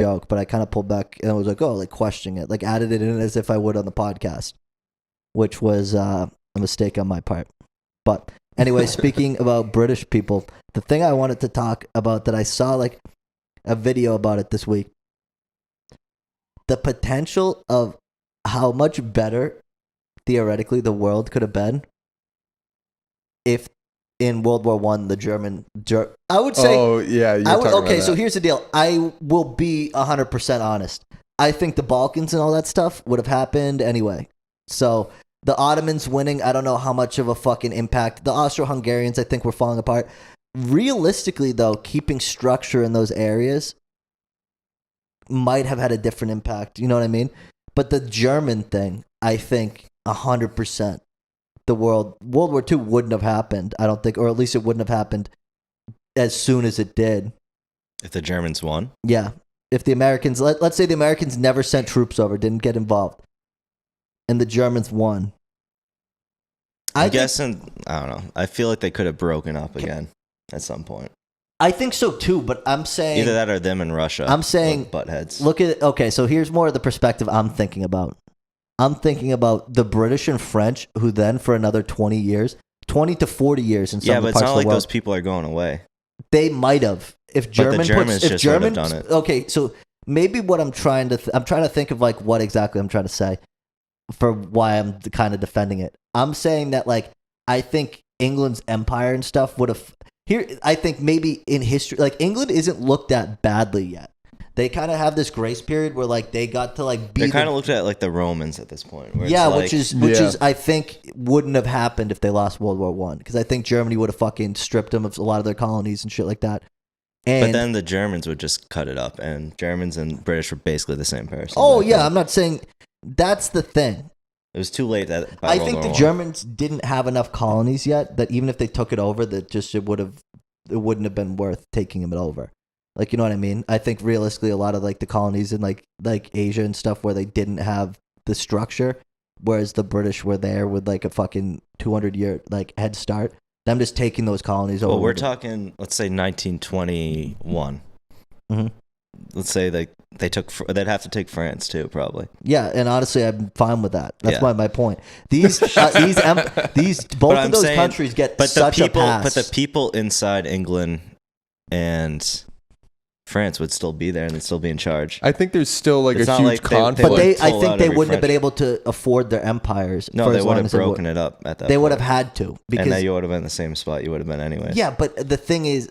joke, but I kind of pulled back and I was like, oh, like questioning it, like added it in as if I would on the podcast, which was a mistake on my part. But anyway, speaking about British people, the thing I wanted to talk about that I saw like a video about it this week, the potential of how much better theoretically the world could have been if in World War One the I would say so here's the deal. I will be 100% honest. I think the Balkans and all that stuff would have happened anyway. So the Ottomans winning, I don't know how much of a fucking impact. The Austro-Hungarians, I think, were falling apart. Realistically, though, keeping structure in those areas might have had a different impact. You know what I mean? But the German thing, I think, 100%. World War II wouldn't have happened, I don't think, or at least it wouldn't have happened as soon as it did. If the Germans won? Yeah. If the Americans, let's say the Americans never sent troops over, didn't get involved, and the Germans won. I don't know. I feel like they could have broken up again at some point. I think so too, but I'm saying... Either that or them and Russia. I'm saying... Buttheads. Look at... Okay, so here's more of the perspective I'm thinking about. I'm thinking about the British and French, who then for another 20 to 40 years in some parts of the world. Yeah, but it's not like those people are going away. They might have. If Germans just would have done it. Okay, so maybe what I'm trying to think of like what exactly I'm trying to say for why I'm kind of defending it. I'm saying that like I think England's empire and stuff would have I think maybe in history, like England isn't looked at badly yet. They kind of have this grace period where like they got to like be. They kind of looked at like the Romans at this point. Yeah, which is I think wouldn't have happened if they lost World War I, because I think Germany would have fucking stripped them of a lot of their colonies and shit like that. But then the Germans would just cut it up, and Germans and British were basically the same person. Oh yeah, I'm not saying that's the thing. It was too late. I think the Germans didn't have enough colonies yet that even if they took it over, that just it wouldn't have been worth taking it over. Like, you know what I mean? I think realistically, a lot of like the colonies in like Asia and stuff where they didn't have the structure, whereas the British were there with like a fucking 200-year like head start. Them just taking those colonies over. Well, we're talking, let's say 1921. Mm-hmm. Let's say they'd have to take France too, probably. Yeah, and honestly, I'm fine with that. That's my point. These both of those countries get such a pass. But the people inside England and France would still be there and they'd still be in charge. I think there's still like a huge conflict. But I think they wouldn't have been able to afford their empires. No, they would have broken it up at that point. They would have had to. Because, and then you would have been in the same spot you would have been anyways. Yeah, but the thing is,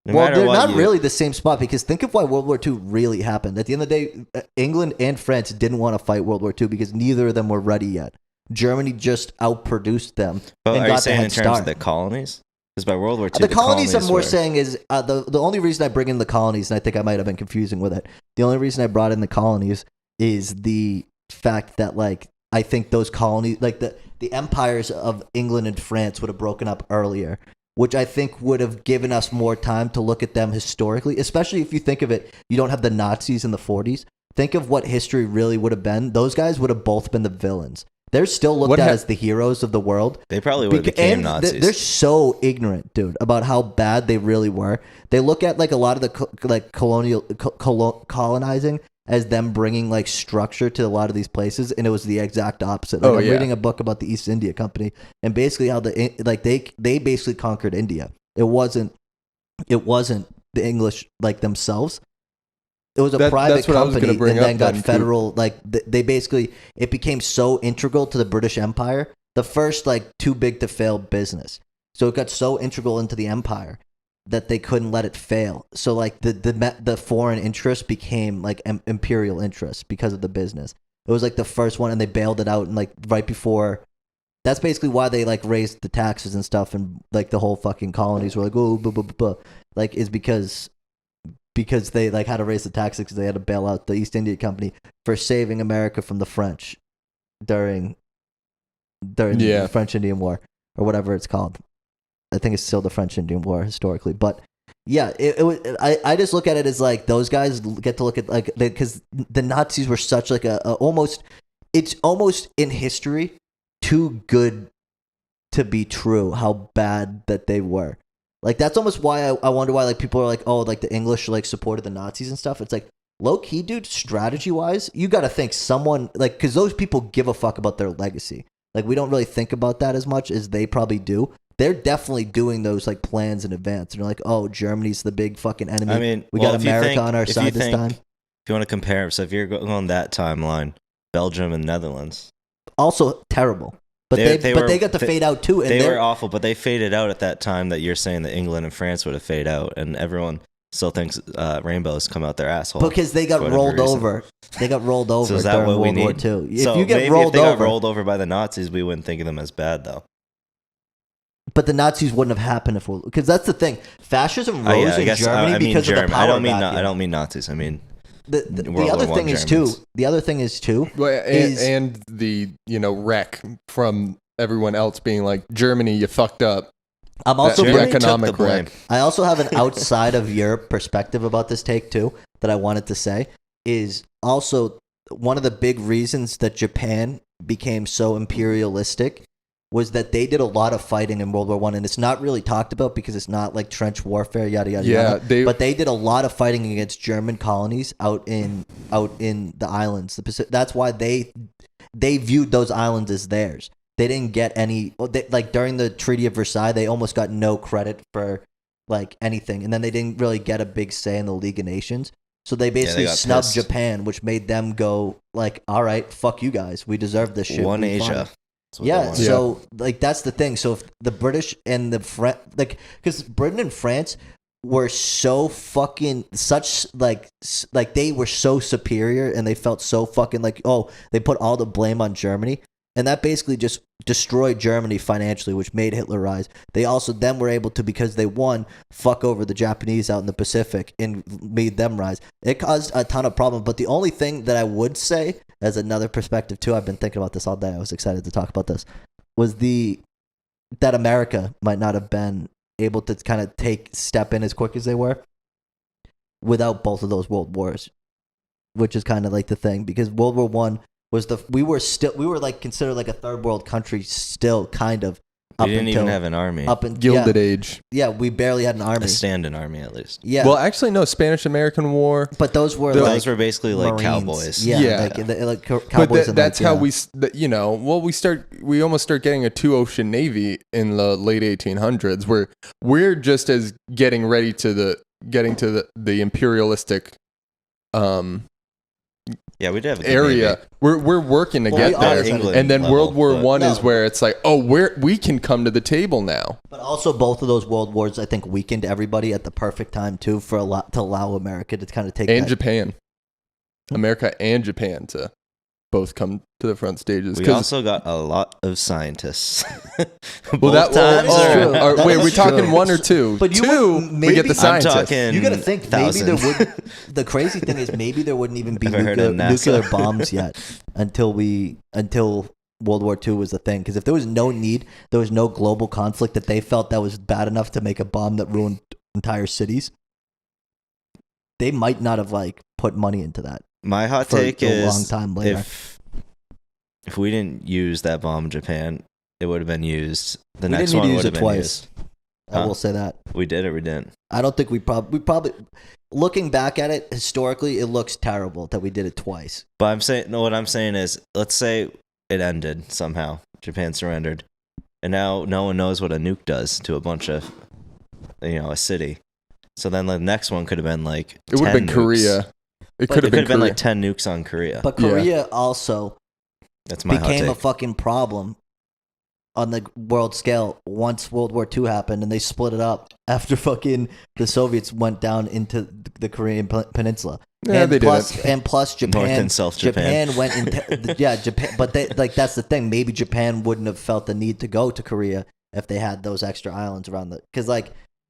they're not really the same spot, because think of why World War II really happened. At the end of the day, England and France didn't want to fight World War II because neither of them were ready yet. Germany just outproduced them. But and are got you saying the head in terms start. of the colonies? Because by World War II, the colonies I'm more saying is the only reason I bring in the colonies, and I think I might have been confusing with it. The only reason I brought in the colonies is the fact that like I think those colonies, like the empires of England and France, would have broken up earlier, which I think would have given us more time to look at them historically. Especially if you think of it, you don't have the Nazis in the 40s. Think of what history really would have been. Those guys would have both been the villains. They're still looked at as the heroes of the world. They probably would have became Nazis. They're so ignorant, dude, about how bad they really were. They look at like a lot of the colonizing as them bringing like structure to a lot of these places, and it was the exact opposite. Like, I'm reading a book about the East India Company and basically how they basically conquered India. It wasn't the English like themselves. It was a private company and then got federal, like they basically, it became so integral to the British Empire, the first like too big to fail business. So it got so integral into the empire that they couldn't let it fail. So like the foreign interest became like imperial interest because of the business. It was like the first one, and they bailed it out, and like right before, that's basically why they like raised the taxes and stuff, and like the whole fucking colonies were like, oh, blah, blah, blah, blah. Like is because they like had to raise the taxes because they had to bail out the East India Company for saving America from the French during the French Indian War or whatever it's called. I think it's still the French Indian War historically, but yeah, it was. I just look at it as like those guys get to look at like because the Nazis were such like it's almost in history too good to be true how bad that they were. Like that's almost why I wonder why like people are like, oh, like the English like supported the Nazis and stuff. It's like low key, dude. Strategy wise, you got to think someone like because those people give a fuck about their legacy. Like we don't really think about that as much as they probably do. They're definitely doing those like plans in advance. And they're like, oh, Germany's the big fucking enemy. I mean, we got America on our side this time. If you want to compare, so if you're going on that timeline, Belgium and Netherlands, also terrible. But they got to fade out too. And they were awful, but they faded out at that time that you're saying that England and France would have faded out, and everyone still thinks rainbows come out their asshole because they got rolled over. They got rolled over so is that during what World we War need? II. If so you get maybe rolled if they over, got rolled over by the Nazis, we wouldn't think of them as bad though. But the Nazis wouldn't have happened because that's the thing. Fascism rose in Germany because of the power I don't mean Nazis. I mean the other thing is too. The other thing is too. And the wreck from everyone else being like, Germany, you fucked up. I'm also the economic wreck. I also have an outside of Europe perspective about this take too that I wanted to say is also one of the big reasons that Japan became so imperialistic was that they did a lot of fighting in World War I, and it's not really talked about because it's not like trench warfare, yada yada yada. But they did a lot of fighting against German colonies out in the islands. That's why they viewed those islands as theirs. They didn't get any like during the Treaty of Versailles. They almost got no credit for like anything, and then they didn't really get a big say in the League of Nations. So they basically snubbed Japan, which made them go like, "All right, fuck you guys. We deserve this shit." One Asia. Yeah, so like that's the thing. So if the British and the because Britain and France were so fucking such like they were so superior and they felt so fucking like, oh, they put all the blame on Germany, and that basically just destroyed Germany financially, which made Hitler rise. They also then were able to, because they won, fuck over the Japanese out in the Pacific and made them rise. It caused a ton of problems, but the only thing that I would say as another perspective too, I've been thinking about this all day, I was excited to talk about this, was that America might not have been able to kind of step in as quick as they were without both of those world wars, which is kind of like the thing, because World War I was we were like considered like a third world country still, kind of. We didn't even have an army. Gilded Age. Yeah, we barely had an army. A stand-in army, at least. Yeah. Well, actually, no. Spanish-American War. But those were basically like Marines. cowboys. Yeah. Like cowboys. But that's how we almost start getting a two-ocean navy in the late 1800s, where we're just as getting to the imperialistic. Yeah, we did have a good area. navy. We're working to get there, and then World War I is where it's like, oh, we can come to the table now. But also, both of those world wars, I think, weakened everybody at the perfect time too, to allow America to kind of take Japan, America and Japan to both come to the front stages. We also got a lot of scientists. Well, that is true. Wait, are we talking one or two? But we get the scientists. I'm talking you got to think maybe there would. The crazy thing is maybe there wouldn't even be nuclear bombs yet until World War II was a thing. Because if there was no need, there was no global conflict that they felt that was bad enough to make a bomb that ruined entire cities, they might not have like put money into that. My hot take is a long time later. If we didn't use that bomb in Japan, it would have been used. The we next didn't one use would have it been twice. used. I will say that. We did or we didn't? I don't think we probably looking back at it historically, it looks terrible that we did it twice. But what I'm saying is, let's say it ended somehow. Japan surrendered, and now no one knows what a nuke does to a bunch of, a city. So then the next one could have been like it would have been Korea. It could have been like 10 nukes on Korea. But Korea also became a fucking problem on the world scale once World War II happened, and they split it up after fucking the Soviets went down into the Korean peninsula. Yeah, and they plus, did it. And plus Japan, North and South Japan. Japan went into Japan, but that's the thing. Maybe Japan wouldn't have felt the need to go to Korea if they had those extra islands around because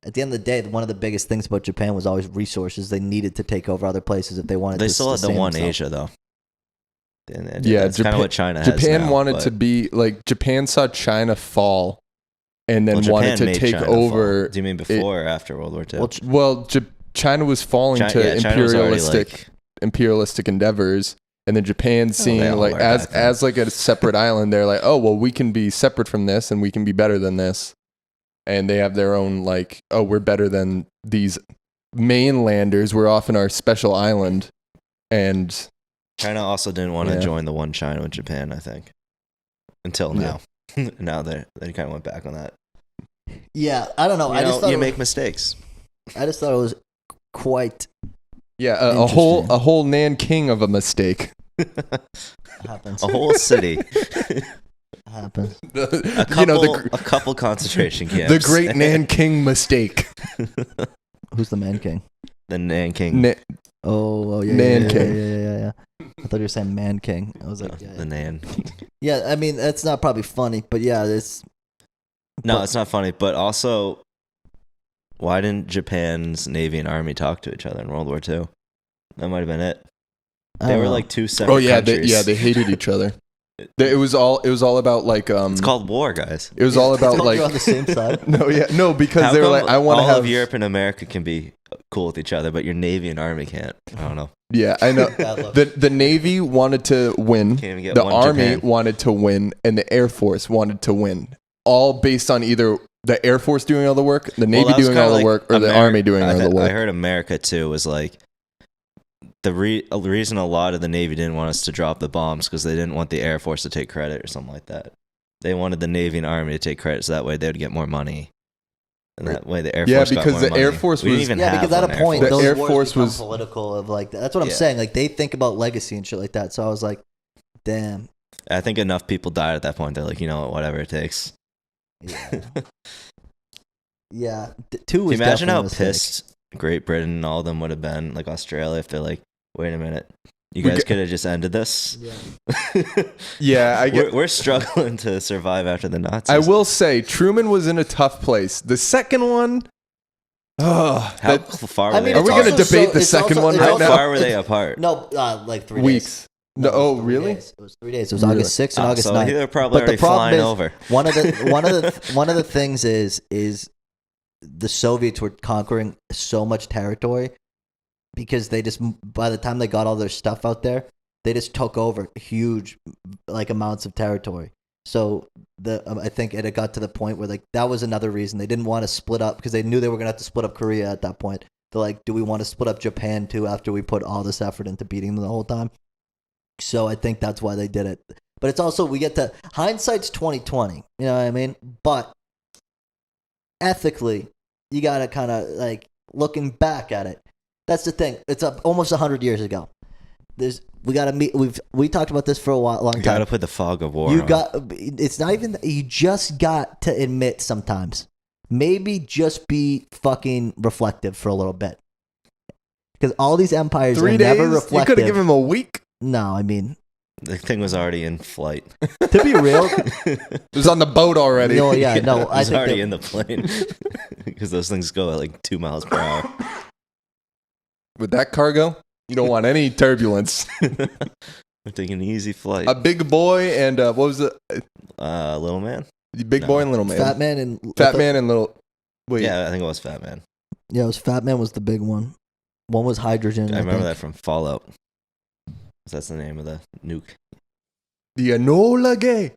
at the end of the day, one of the biggest things about Japan was always resources. They needed to take over other places if they wanted to. They still had the one themselves. Asia, though. Yeah, it's kind of what China has Japan now, wanted to be like, Japan saw China fall and then wanted to take China over. Fall. Do you mean before or after World War II? Well, China was falling to imperialistic endeavors. And then Japan seeing as like a separate island, they're like, oh, well, we can be separate from this and we can be better than this. and they have their own like, oh, we're better than these mainlanders. We're off in our special island, and China also didn't want to Yeah. join the one China with Japan, I think, until now. Now they kind of went back on that. Yeah, I don't know. You make mistakes. I just thought it was quite yeah, a whole Interesting. Nanking of a mistake. happens. A whole city, Happens. a couple concentration camps. the great Nanking mistake. Who's the man king? The Nanking, Oh yeah, Man yeah, king. Yeah. I thought you were saying man king. I was like, the Nan. yeah. I mean, that's not probably funny, but yeah, it's. No, it's not funny. But also, why didn't Japan's Navy and Army talk to each other in World War II? That might have been it. I They don't were know. like two separate Oh yeah, countries. they hated each other. It was all about like It's called war, guys. It was all about Told like you're on the same side. no, because How they were come like, I want to all have of Europe and America can be cool with each other, but your Navy and Army can't. I don't know. Yeah, I know. Bad luck. The Navy wanted to win, Can't even get the one Army Japan. wanted to win, and the Air Force wanted to win. All based on either the Air Force doing all the work, the Navy Well, that was doing kinda all the like work, or the Army doing all the I work. heard America too was like the reason a lot of the Navy didn't want us to drop the bombs because they didn't want the Air Force to take credit or something like that. They wanted the Navy and Army to take credit so that way they would get more money. And that way the Air Yeah, Force got because more the money. Air Force We didn't was- even Yeah, have because at one a point, The those Air wars Force become was- political. Of like, that's what I'm Yeah. saying. Like, they think about legacy and shit like that. So I was like, damn. I think enough people died at that point. They're like, you know what, whatever it takes. Yeah. Yeah. Two Can was you imagine definitely how a mistake. pissed Great Britain and all of them would have been, like Australia, if they're like, wait a minute, you We guys get- could have just ended this? Yeah. Yeah, I get. We're struggling to survive after the Nazis. I will say Truman was in a tough place. The second one, How far were I mean, they Are we apart? gonna debate the second one it's right How now? far were they apart? No, like 3 weeks. days. No, it was oh 3 really? days. It was 3 days. It was Really? August 6th and August So 9th. they're probably But the already problem flying is, over. one of the things is the Soviets were conquering so much territory because they just, by the time they got all their stuff out there, they just took over huge like amounts of territory. So I think it got to the point where like that was another reason they didn't want to split up because they knew they were gonna have to split up Korea at that point. They're like, do we want to split up Japan too after we put all this effort into beating them the whole time? So I think that's why they did it. But it's also we get to hindsight's 2020. You know what I mean? But ethically, you gotta kind of like looking back at it. That's the thing. It's almost 100 years ago. We gotta meet. We talked about this for a long You time. gotta put the fog of war You on. got. It's not even. You just got to admit sometimes. Maybe just be fucking reflective for a little bit. Because all these empires 3 are days. never You reflective. could have given him a week. No, I mean The thing was already in flight. to be real. It was on the boat already. No, yeah, no. It I was think already that- in the plane because those things go at like 2 miles per hour. With that cargo, you don't want any turbulence. We're taking an easy flight. A big boy and what was it? Little man. Big No. boy and little man. Fat man and Fat man and little. Wait. Yeah, I think it was Fat Man. Yeah, it was Fat Man was the big one. One was hydrogen. I remember think. that from Fallout. That's the name of the nuke. The Enola Gay.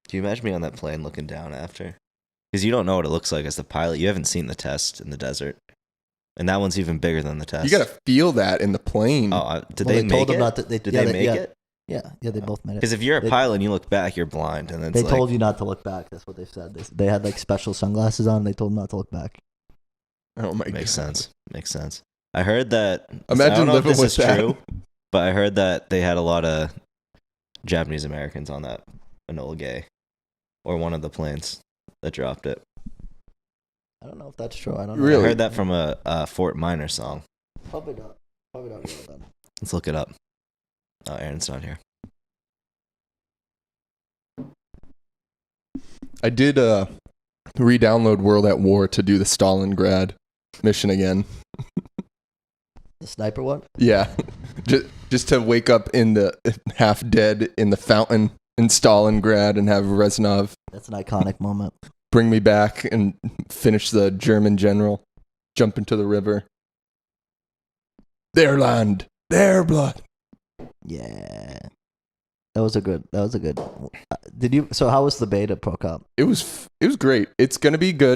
Can you imagine me on that plane looking down after? Because you don't know what it looks like as the pilot. You haven't seen the test in the desert. And that one's even bigger than the test. You gotta feel that in the plane. Oh, did Well, they they make told it? them not to- they- did yeah, they they- make it? Yeah, they both made it. Because if you're a They- pilot and you look back, you're blind. And it's They like, told you not to look back. That's what they said. They had like special sunglasses on. They told them not to look back. Oh my Makes god. sense. Makes sense. I heard that. Imagine I don't know living if this with is that. true, but I heard that they had a lot of Japanese Americans on that Enola Gay, or one of the planes that dropped it. I don't know if that's true. I don't know. Really? I heard that from a Fort Minor song. Probably not. Probably not. Really bad. Let's look it up. Oh, Aaron's not here. I did re-download World at War to do the Stalingrad mission again. The sniper one. Yeah, just to wake up in the half dead in the fountain in Stalingrad and have Reznov That's an iconic moment. bring me back and finish the German general, jump into the river. Their land, their blood. Yeah. That was a good. Did you? So how was the beta, Pro Cop? It was great. It's gonna be good.